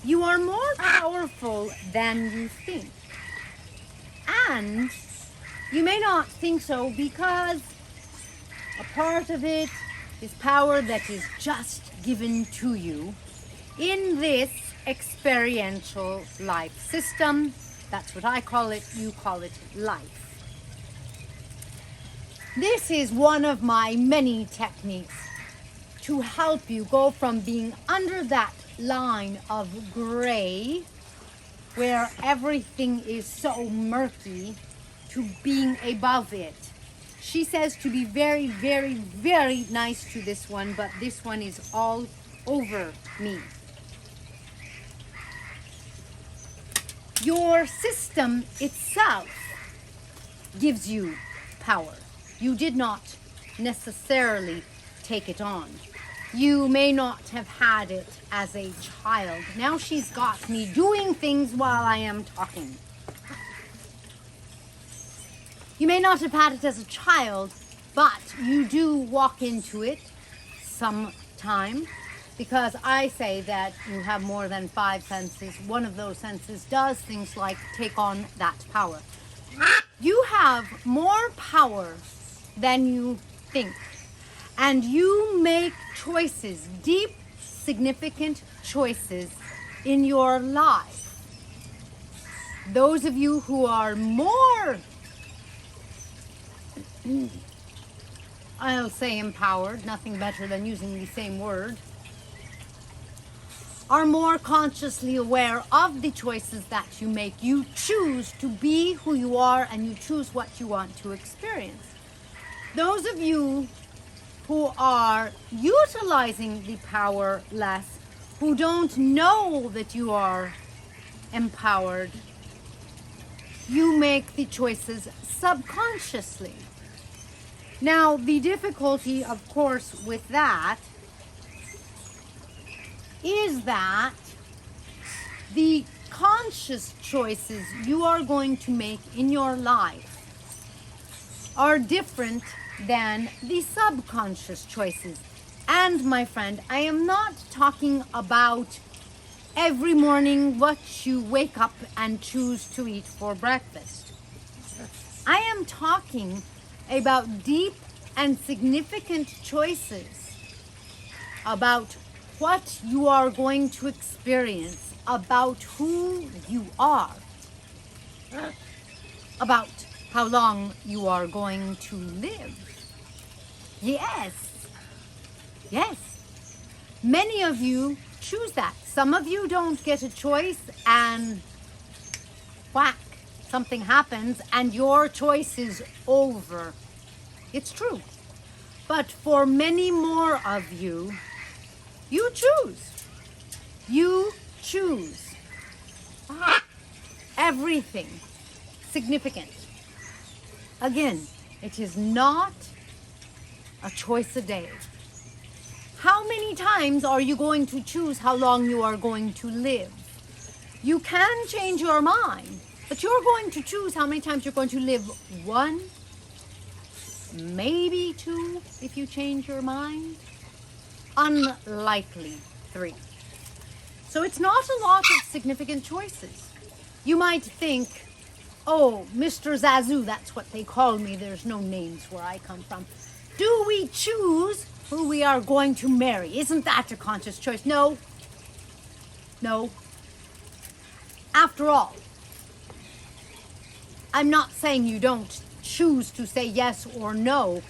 You are more powerful than you think. And you may not think so because a part of it is power that is just given to you in this experiential life system. That's what I call it. You call it life. This is one of my many techniques to help you go from being under that line of gray where everything is so murky to being above it. She says to be very, very, very nice to this one, but this one is all over me. Your system itself gives you power. You did not necessarily take it on. You may not have had it as a child. Now she's got me doing things while I am talking. You may not have had it as a child, but you do walk into it sometime, because I say that you have more than 5 senses. One of those senses does things like take on that power. You have more power than you think. And you make choices, deep, significant choices in your life. Those of you who are more, I'll say empowered, nothing better than using the same word, are more consciously aware of the choices that you make. You choose to be who you are and you choose what you want to experience. Those of you who are utilizing the power less, who don't know that you are empowered, you make the choices subconsciously. Now, the difficulty, of course, with that is that the conscious choices you are going to make in your life are different than the subconscious choices. And my friend, I am not talking about every morning what you wake up and choose to eat for breakfast. I am talking about deep and significant choices about what you are going to experience, about who you are, about how long you are going to live. Yes. Yes. Many of you choose that. Some of you don't get a choice and whack, something happens and your choice is over. It's true. But for many more of you, you choose. You choose. Everything significant. Again, it is not a choice a day. How many times are you going to choose how long you are going to live? You can change your mind, but you're going to choose how many times you're going to live. 1, maybe 2, if you change your mind. Unlikely 3. So it's not a lot of significant choices. You might think, oh, Mr. Zazoo, that's what they call me. There's no names where I come from. Do we choose who we are going to marry? Isn't that a conscious choice? No. No. After all, I'm not saying you don't choose to say yes or no,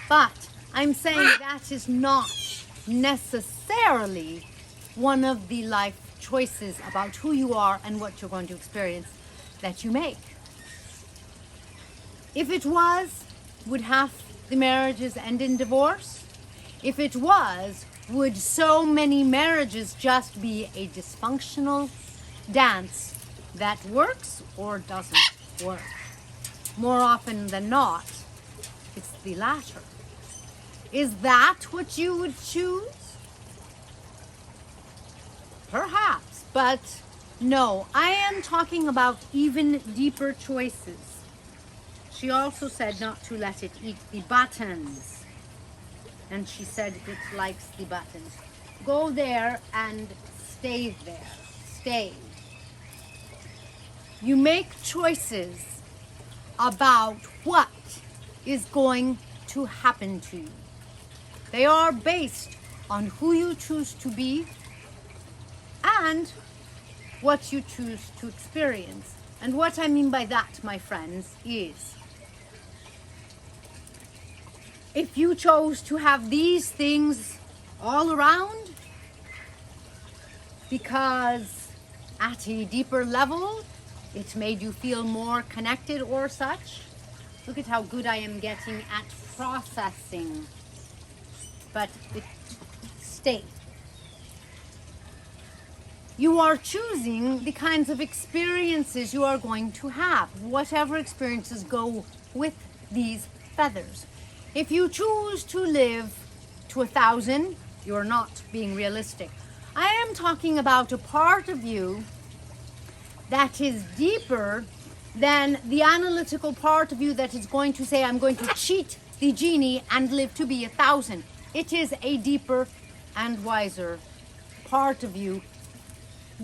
but I'm saying that is not necessarily one of the life choices about who you are and what you're going to experience that you make. If it was, would half the marriages end in divorce? If it was, would so many marriages just be a dysfunctional dance that works or doesn't work? More often than not, it's the latter. Is that what you would choose? Perhaps, but no, I am talking about even deeper choices. She also said not to let it eat the buttons. And she said it likes the buttons. Go there and stay there. stay. You make choices about what is going to happen to you. They are based on who you choose to be and what you choose to experience. And what I mean by that, my friends, is if you chose to have these things all around because at a deeper level it made you feel more connected or such. Look at how good I am getting at processing. But stay. You are choosing the kinds of experiences you are going to have. Whatever experiences go with these feathers. If you choose to live to 1,000, you're not being realistic. I am talking about a part of you that is deeper than the analytical part of you that is going to say, I'm going to cheat the genie and live to be 1,000. It is a deeper and wiser part of you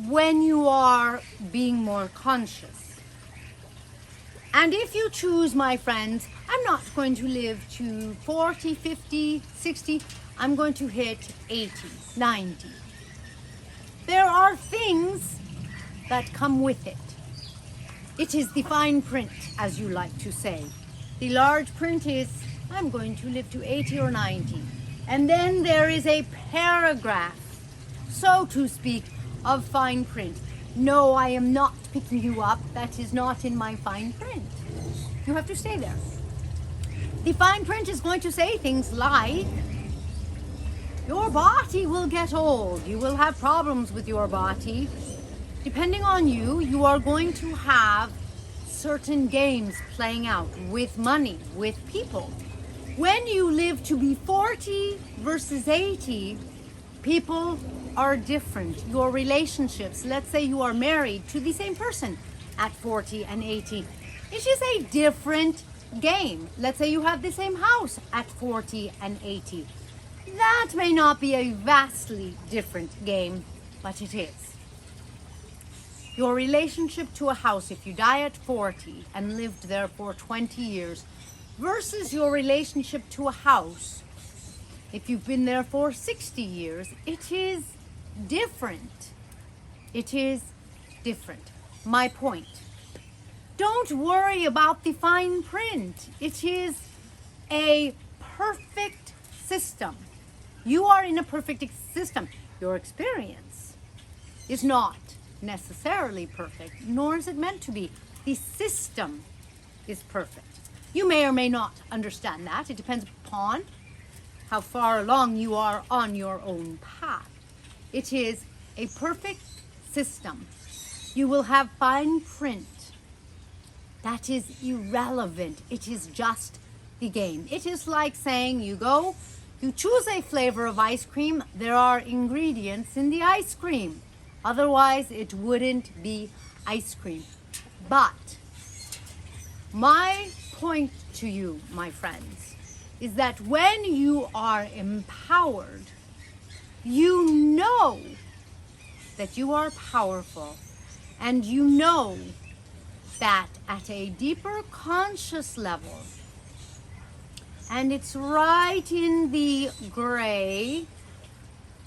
when you are being more conscious. And if you choose, my friends, I'm not going to live to 40, 50, 60, I'm going to hit 80, 90. There are things that come with it. It is the fine print, as you like to say. The large print is, I'm going to live to 80 or 90. And then there is a paragraph, so to speak, of fine print. No, I am not picking you up. That is not in my fine print. You have to stay there. The fine print is going to say things like, your body will get old. You will have problems with your body. Depending on you, you are going to have certain games playing out with money, with people. When you live to be 40 versus 80, people are different. Your relationships, let's say you are married to the same person at 40 and 80. It is a different game. Let's say you have the same house at 40 and 80. That may not be a vastly different game, but it is. Your relationship to a house, if you die at 40 and lived there for 20 years, versus your relationship to a house, if you've been there for 60 years, it is different. It is different. My point. Don't worry about the fine print. It is a perfect system. You are in a perfect system. Your experience is not necessarily perfect, nor is it meant to be. The system is perfect. You may or may not understand that. It depends upon how far along you are on your own path. It is a perfect system. You will have fine print. That is irrelevant. It is just the game. It is like saying you choose a flavor of ice cream. There are ingredients in the ice cream. Otherwise, it wouldn't be ice cream. But my point to you, my friends, is that when you are empowered, you know that you are powerful, and you know that at a deeper conscious level, and it's right in the gray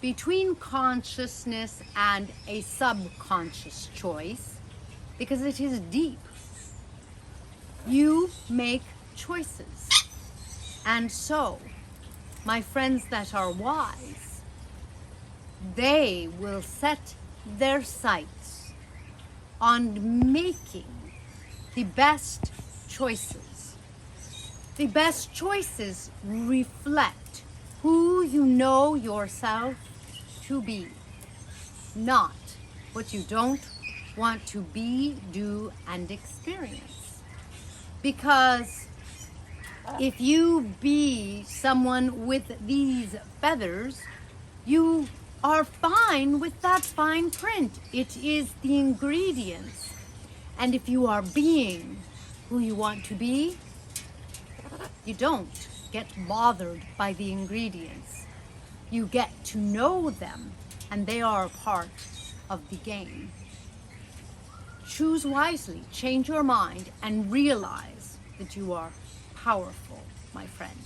between consciousness and a subconscious choice, because it is deep. You make choices. And so, my friends that are wise, they will set their sights on making the best choices. The best choices reflect who you know yourself to be, not what you don't want to be, do, and experience. Because if you be someone with these feathers, you are fine with that fine print. It is the ingredients. And if you are being who you want to be, you don't get bothered by the ingredients. You get to know them, and they are a part of the game. Choose wisely, change your mind, and realize that you are powerful, my friend.